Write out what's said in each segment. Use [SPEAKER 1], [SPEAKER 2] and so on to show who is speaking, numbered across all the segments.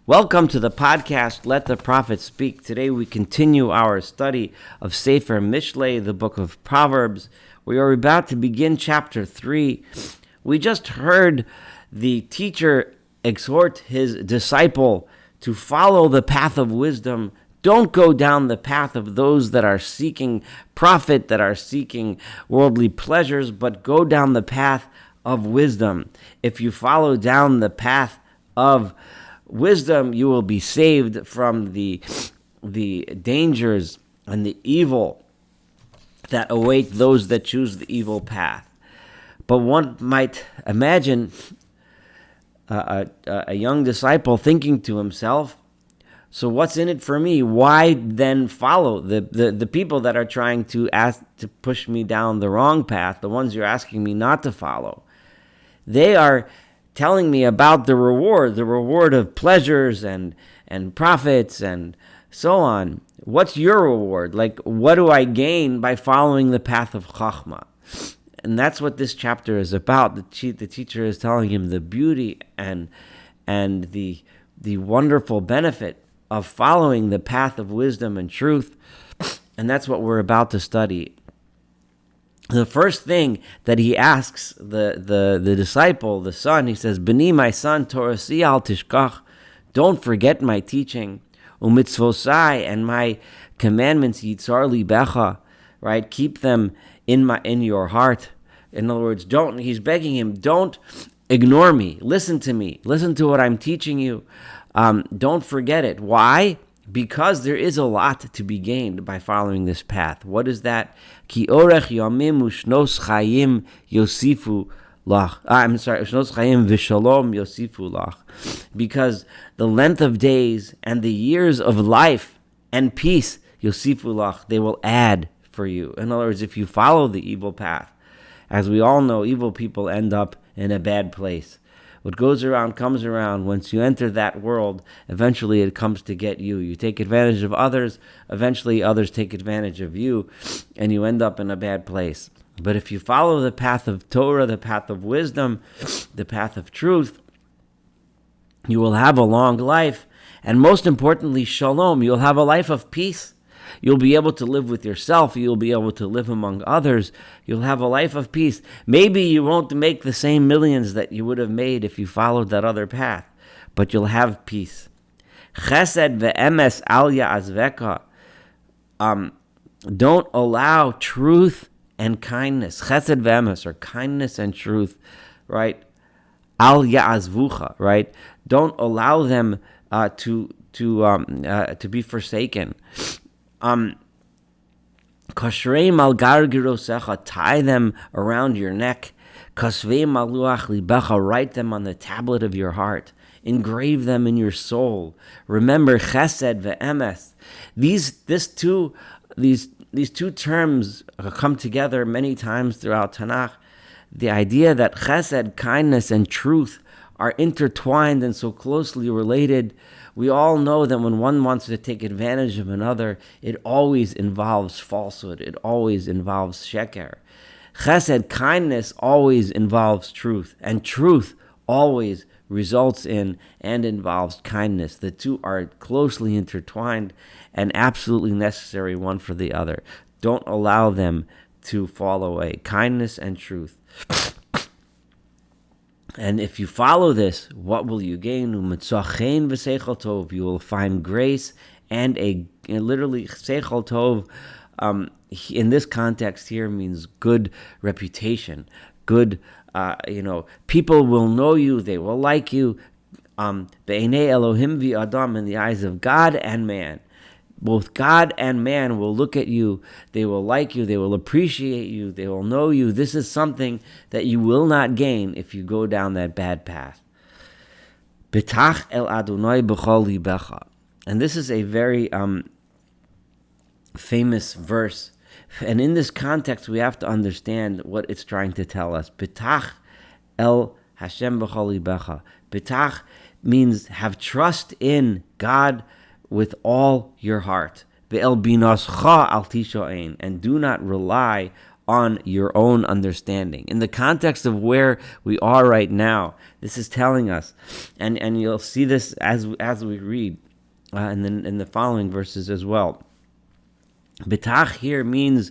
[SPEAKER 1] Welcome to the podcast, Let the Prophet Speak. Today we continue our study of Sefer Mishlei, the book of Proverbs. We are about to begin chapter 3. We just heard the teacher exhort his disciple to follow the path of wisdom. Don't go down the path of those that are seeking profit, that are seeking worldly pleasures, but go down the path of wisdom. If you follow down the path of wisdom, you will be saved from the dangers and the evil that await those that choose the evil path. But one might imagine a young disciple thinking to himself, so what's in it for me? Why then follow the people that are trying to push me down the wrong path, the ones you're asking me not to follow? They are telling me about the reward of pleasures and profits and so on. What's your reward? Like, what do I gain by following the path of Chachma? And that's what this chapter is about. The teacher is telling him the beauty and the wonderful benefit of following the path of wisdom and truth. And that's what we're about to study. The first thing that he asks the disciple, the son, he says, B'ni, my son, Torasi al tishkach, don't forget my teaching, umitzvosai, and my commandments, yitzar libecha, right? Keep them in your heart. In other words, he's begging him, don't ignore me. Listen to me. Listen to what I'm teaching you. Don't forget it. Why? Because there is a lot to be gained by following this path. What is that? Ki orech yamim ushnos chayim yosifu lach. Ushnos chayim v'shalom yosifu lach. Because the length of days and the years of life and peace, yosifu lach, they will add for you. In other words, if you follow the evil path, as we all know, evil people end up in a bad place. What goes around comes around. Once you enter that world, eventually it comes to get you. You take advantage of others, eventually others take advantage of you, and you end up in a bad place. But if you follow the path of Torah, the path of wisdom, the path of truth, you will have a long life, and most importantly, shalom, you'll have a life of peace. You'll be able to live with yourself. You'll be able to live among others. You'll have a life of peace. Maybe you won't make the same millions that you would have made if you followed that other path, but you'll have peace. Chesed ve'emes al ya'azveka. Don't allow truth and kindness. Chesed ve'emes, or kindness and truth, right? Al ya'azvucha, right? Don't allow them to be forsaken. Kashrei mal gargirosecha, tie them around your neck. Kasvei maluach libecha, write them on the tablet of your heart. Engrave them in your soul. Remember chesed ve'emes. These two terms come together many times throughout Tanakh. The idea that chesed, kindness, and truth are intertwined and so closely related. We all know that when one wants to take advantage of another, it always involves falsehood. It always involves sheker. Chesed, kindness, always involves truth. And truth always results in and involves kindness. The two are closely intertwined and absolutely necessary one for the other. Don't allow them to fall away. Kindness and truth. And if you follow this, what will you gain? You will find grace and literally seichel tov. In this context here means good reputation. Good, people will know you. They will like you. Be'enei Elohim v'adam, in the eyes of God and man. Both God and man will look at you, they will like you, they will appreciate you, they will know you. This is something that you will not gain if you go down that bad path. Betach el Adonai b'chol libecha. And this is a very famous verse. And in this context, we have to understand what it's trying to tell us. Betach el Hashem b'chol libecha. Betach means have trust in God with all your heart. Ve'el binoscha al tisho'ein, and do not rely on your own understanding. In the context of where we are right now, this is telling us, and you'll see this as we read in the following verses as well. Bitach here means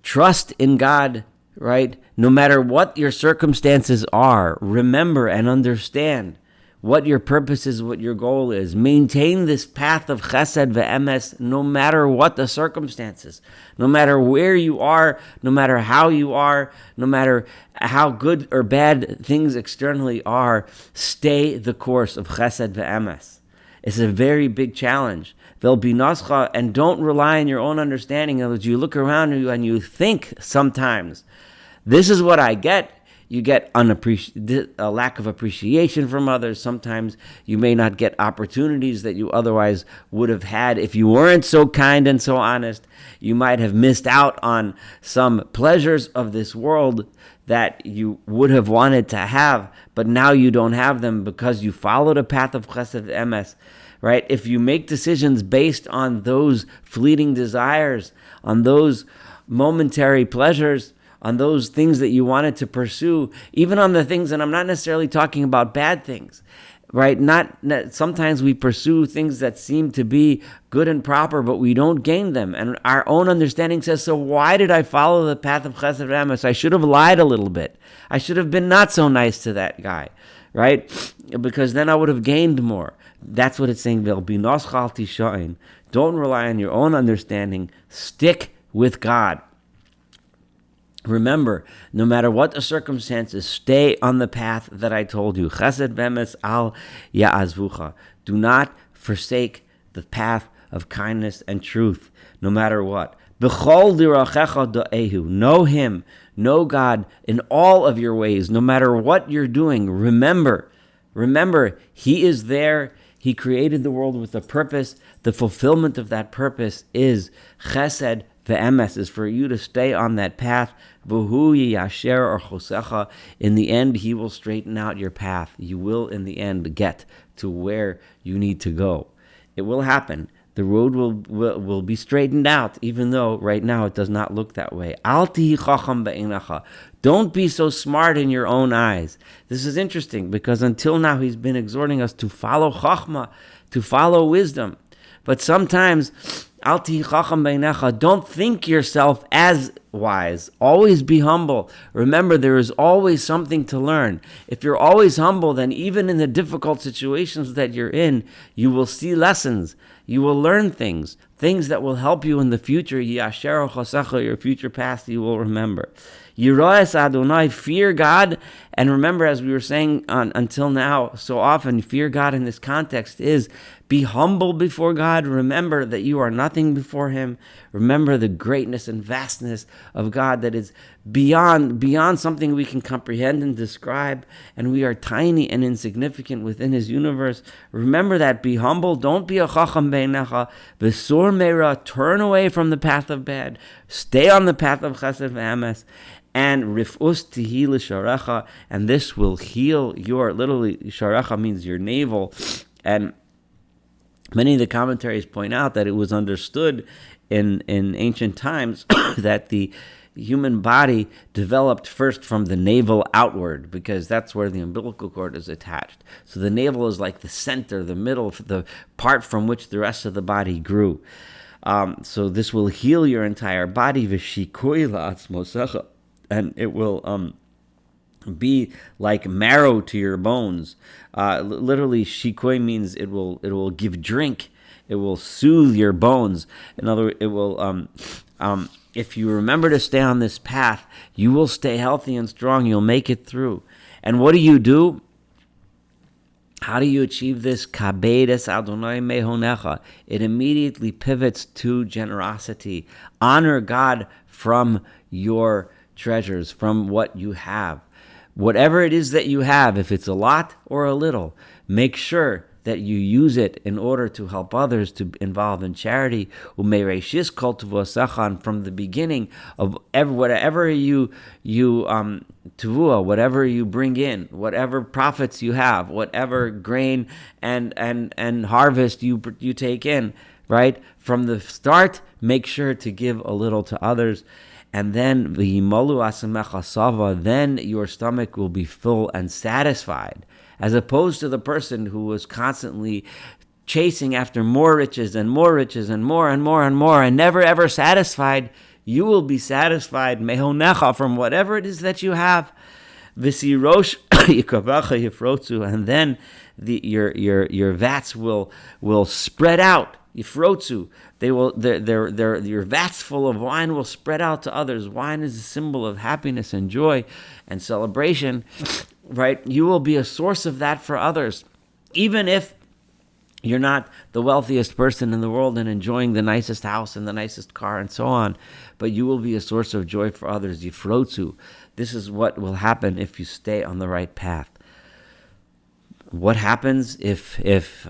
[SPEAKER 1] trust in God, right? No matter what your circumstances are, remember and understand what your purpose is, what your goal is. Maintain this path of chesed ve'emes no matter what the circumstances, no matter where you are, no matter how you are, no matter how good or bad things externally are. Stay the course of chesed ve'emes. It's a very big challenge. There'll be nascha, and don't rely on your own understanding. In other words, you look around you and you think sometimes, this is what I get. You get a lack of appreciation from others. Sometimes you may not get opportunities that you otherwise would have had if you weren't so kind and so honest. You might have missed out on some pleasures of this world that you would have wanted to have, but now you don't have them because you followed a path of chesed emes, right? If you make decisions based on those fleeting desires, on those momentary pleasures, on those things that you wanted to pursue, even on the things, and I'm not necessarily talking about bad things, right? Not sometimes we pursue things that seem to be good and proper, but we don't gain them. And our own understanding says, so why did I follow the path of chesed emes? I should have lied a little bit. I should have been not so nice to that guy, right? Because then I would have gained more. That's what it's saying. Don't rely on your own understanding. Stick with God. Remember, no matter what the circumstances, stay on the path that I told you. Chesed ve'emes al ya'azvucha. Do not forsake the path of kindness and truth, no matter what. B'chol dirachecha do'ehu. Know Him, know God in all of your ways, no matter what you're doing. Remember, He is there. He created the world with a purpose. The fulfillment of that purpose is chesed ve'emes, is for you to stay on that path. V'hu yasher or chosecha. In the end, He will straighten out your path. You will, in the end, get to where you need to go. It will happen. The road will be straightened out, even though right now it does not look that way. Al tihi chacham be'einacha. Don't be so smart in your own eyes. This is interesting because until now He's been exhorting us to follow chachma, to follow wisdom. But sometimes, al tihi chacham be'einacha, don't think yourself as wise. Always be humble. Remember, there is always something to learn. If you're always humble, then even in the difficult situations that you're in, you will see lessons. You will learn things that will help you in the future. Yasher chosecha, your future past, you will remember. Yira'es Adonai, fear God. And remember, as we were saying until now, so often, fear God in this context is be humble before God. Remember that you are nothing before Him. Remember the greatness and vastness of God that is beyond something we can comprehend and describe, and we are tiny and insignificant within His universe. Remember that. Be humble. Don't be a chacham be'einacha. V'sur meira. Turn away from the path of bad. Stay on the path of chesed ve'emes. And rifus tihi l'sharecha, and this will heal your, literally, sharecha means your navel, and many of the commentaries point out that it was understood in ancient times that the human body developed first from the navel outward, because that's where the umbilical cord is attached. So the navel is like the center, the middle, the part from which the rest of the body grew. So this will heal your entire body, v'shikoi la'atzmosecha, and it will be like marrow to your bones. Literally, shikoi means it will give drink. It will soothe your bones. In other words, it will. If you remember to stay on this path, you will stay healthy and strong. You'll make it through. And what do? How do you achieve this? Kabedes Adonai mehonecha. It immediately pivots to generosity. Honor God from your treasures, from what you have. Whatever it is that you have, if it's a lot or a little, make sure that you use it in order to help others, to involve in charity. Umereishis kol tuvosachan, from the beginning of whatever you tuvua, whatever you bring in, whatever profits you have, whatever grain and harvest you take in, right? From the start, make sure to give a little to others. And then then your stomach will be full and satisfied, as opposed to the person who was constantly chasing after more riches and more riches and more and more and more and never ever satisfied. You will be satisfied mehonecha, from whatever it is that you have. V'sirosh yikavacha yifrotzu, and then your vats will spread out. Yifrotzu, they will your vats full of wine will spread out to others. Wine is a symbol of happiness and joy and celebration, right? You will be a source of that for others, even if you're not the wealthiest person in the world and enjoying the nicest house and the nicest car and so on, but you will be a source of joy for others. Yifrotzu. This is what will happen if you stay on the right path. What happens if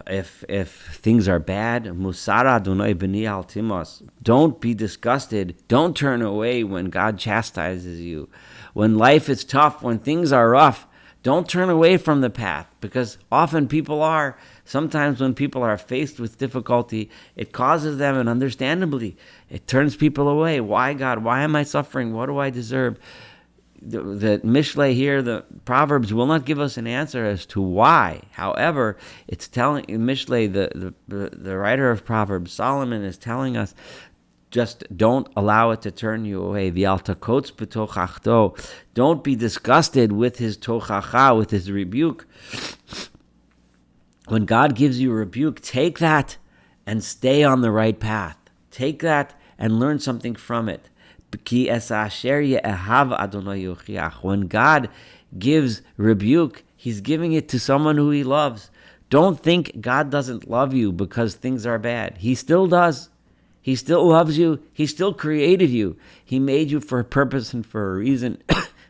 [SPEAKER 1] things are bad? Musara Adonai b'ni al timos. Don't be disgusted. Don't turn away when God chastises you. When life is tough, when things are rough, don't turn away from the path, because often people are. Sometimes when people are faced with difficulty, it causes them, and understandably, it turns people away. Why, God? Why am I suffering? What do I deserve? The Mishlei here, the Proverbs, will not give us an answer as to why. However, it's telling Mishlei, the writer of Proverbs, Solomon, is telling us, just don't allow it to turn you away. Don't be disgusted with his tochacha, with his rebuke. When God gives you a rebuke, take that and stay on the right path. Take that and learn something from it. When God gives rebuke, he's giving it to someone who he loves. Don't think God doesn't love you because things are bad. He still does. He still loves you. He still created you. He made you for a purpose and for a reason.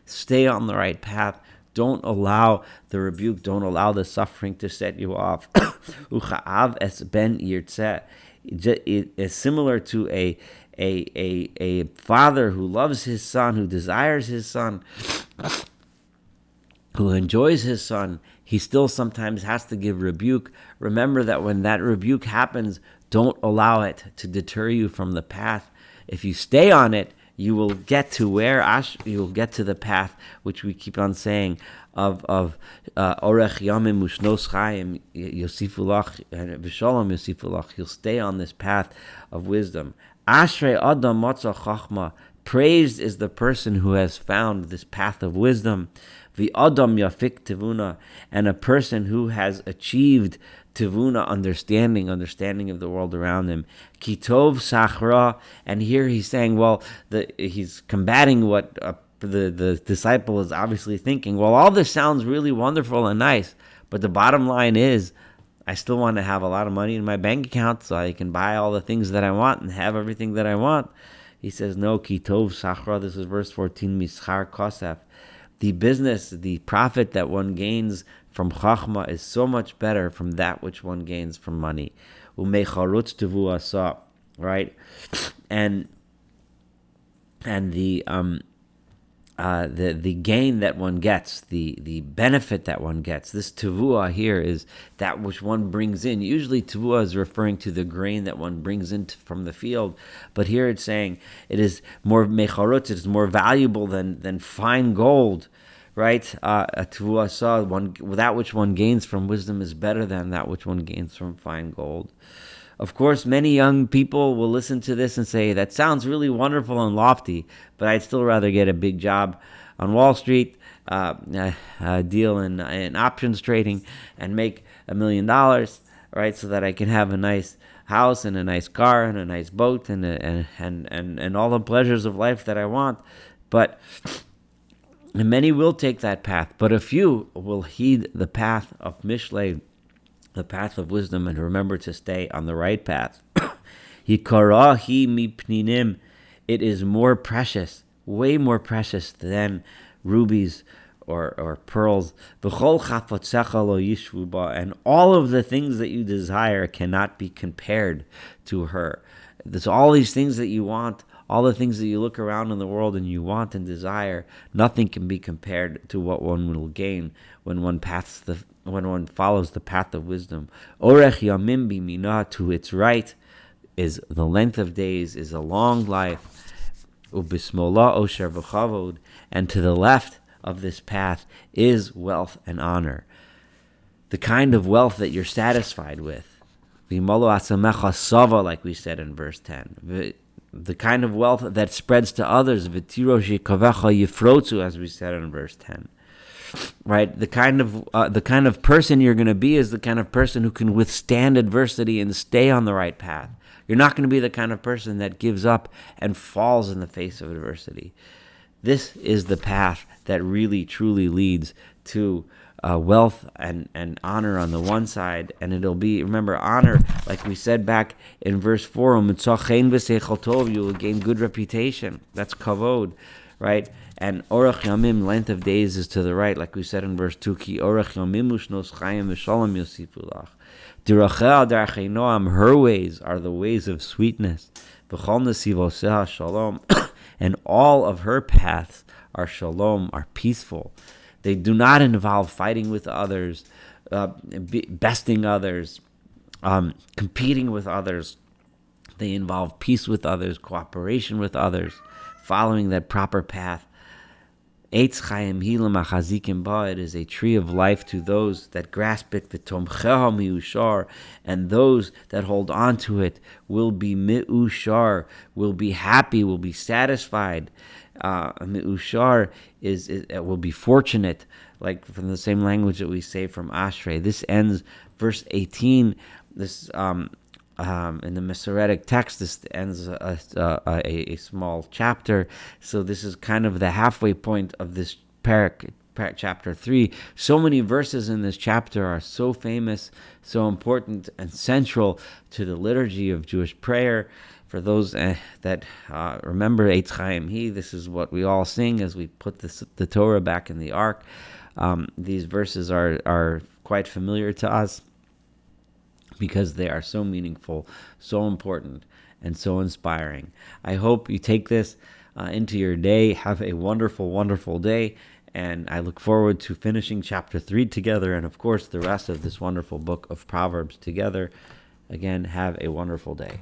[SPEAKER 1] Stay on the right path. Don't allow the rebuke. Don't allow the suffering to set you off. Ucha'av es ben yirtzeh. It is similar to a father who loves his son, who desires his son, who enjoys his son. He still sometimes has to give rebuke. Remember that when that rebuke happens, don't allow it to deter you from the path. If you stay on it, you will get to you will get to the path which we keep on saying of orech yamim ushnos chayim yosifu lach v'shalom yosifu lach. You'll stay on this path of wisdom. Ashrei adam matza chachma. Praised is the person who has found this path of wisdom. V'adam yafik tivuna, and a person who has achieved tivuna, understanding of the world around him. Kitov sachra, and here he's saying, he's combating what the disciple is obviously thinking. Well, all this sounds really wonderful and nice, but the bottom line is, I still want to have a lot of money in my bank account so I can buy all the things that I want and have everything that I want. He says, no, kitov sachra, this is verse 14, mischar kosef. The business, the profit that one gains from chachma is so much better from that which one gains from money. Umecharutz tevu asa, right? And the gain that one gets, the benefit that one gets. This tevuah here is that which one brings in. Usually tevuah is referring to the grain that one brings in from the field, but here it's saying it is more mecharutz, it is more valuable than fine gold, right? A tevuah saw that which one gains from wisdom is better than that which one gains from fine gold. Of course, many young people will listen to this and say, that sounds really wonderful and lofty, but I'd still rather get a big job on Wall Street, deal in options trading, and make $1 million, right? So that I can have a nice house and a nice car and a nice boat and all the pleasures of life that I want. But and many will take that path, but a few will heed the path of Mishlei, the path of wisdom, and remember to stay on the right path. Hikarahi mipninim. It is more precious, way more precious than rubies or pearls. V'chol chafotzecha lo yishvu ba. And all of the things that you desire cannot be compared to her. There's all these things that you want, all the things that you look around in the world and you want and desire, nothing can be compared to what one will gain when one follows the path of wisdom. Orech yamim bimina, to its right is the length of days, is a long life. Ubismola osher v'chavod, and to the left of this path is wealth and honor. The kind of wealth that you're satisfied with. V'imolo asamecha sava, like we said in verse 10. The kind of wealth that spreads to others. V'tiro shekavecha yifrotzu, as we said in verse 10. Right, the kind of person you're going to be is the kind of person who can withstand adversity and stay on the right path. You're not going to be the kind of person that gives up and falls in the face of adversity. This is the path that really, truly leads to wealth and honor on the one side. And it'll be, remember, honor, like we said back in verse 4, you will gain good reputation. That's kavod, right? And orach yamim, length of days, is to the right, like we said in verse 2, ki orach yamim ushnos chayim v'shalom yosifu lach. Dirachel darchei noam, her ways are the ways of sweetness. V'chol nesivoseh shalom, and all of her paths are shalom, are peaceful. They do not involve fighting with others, besting others, competing with others. They involve peace with others, cooperation with others, following that proper path. Eitz chayim hi l'machazikim ba, it is a tree of life to those that grasp it. V'tomcheha miushar, and those that hold on to it will be miushar, will be happy, will be satisfied. Miushar will be fortunate, like from the same language that we say from Ashrei. This ends verse 18. This in the Masoretic text, this ends a small chapter. So this is kind of the halfway point of this parak, chapter 3. So many verses in this chapter are so famous, so important, and central to the liturgy of Jewish prayer. For those that remember Eitz Chaim Hi, this is what we all sing as we put the Torah back in the ark. These verses are quite familiar to us, because they are so meaningful, so important, and so inspiring. I hope you take this into your day. Have a wonderful, wonderful day, and I look forward to finishing chapter 3 together, and of course the rest of this wonderful book of Proverbs together. Again, have a wonderful day.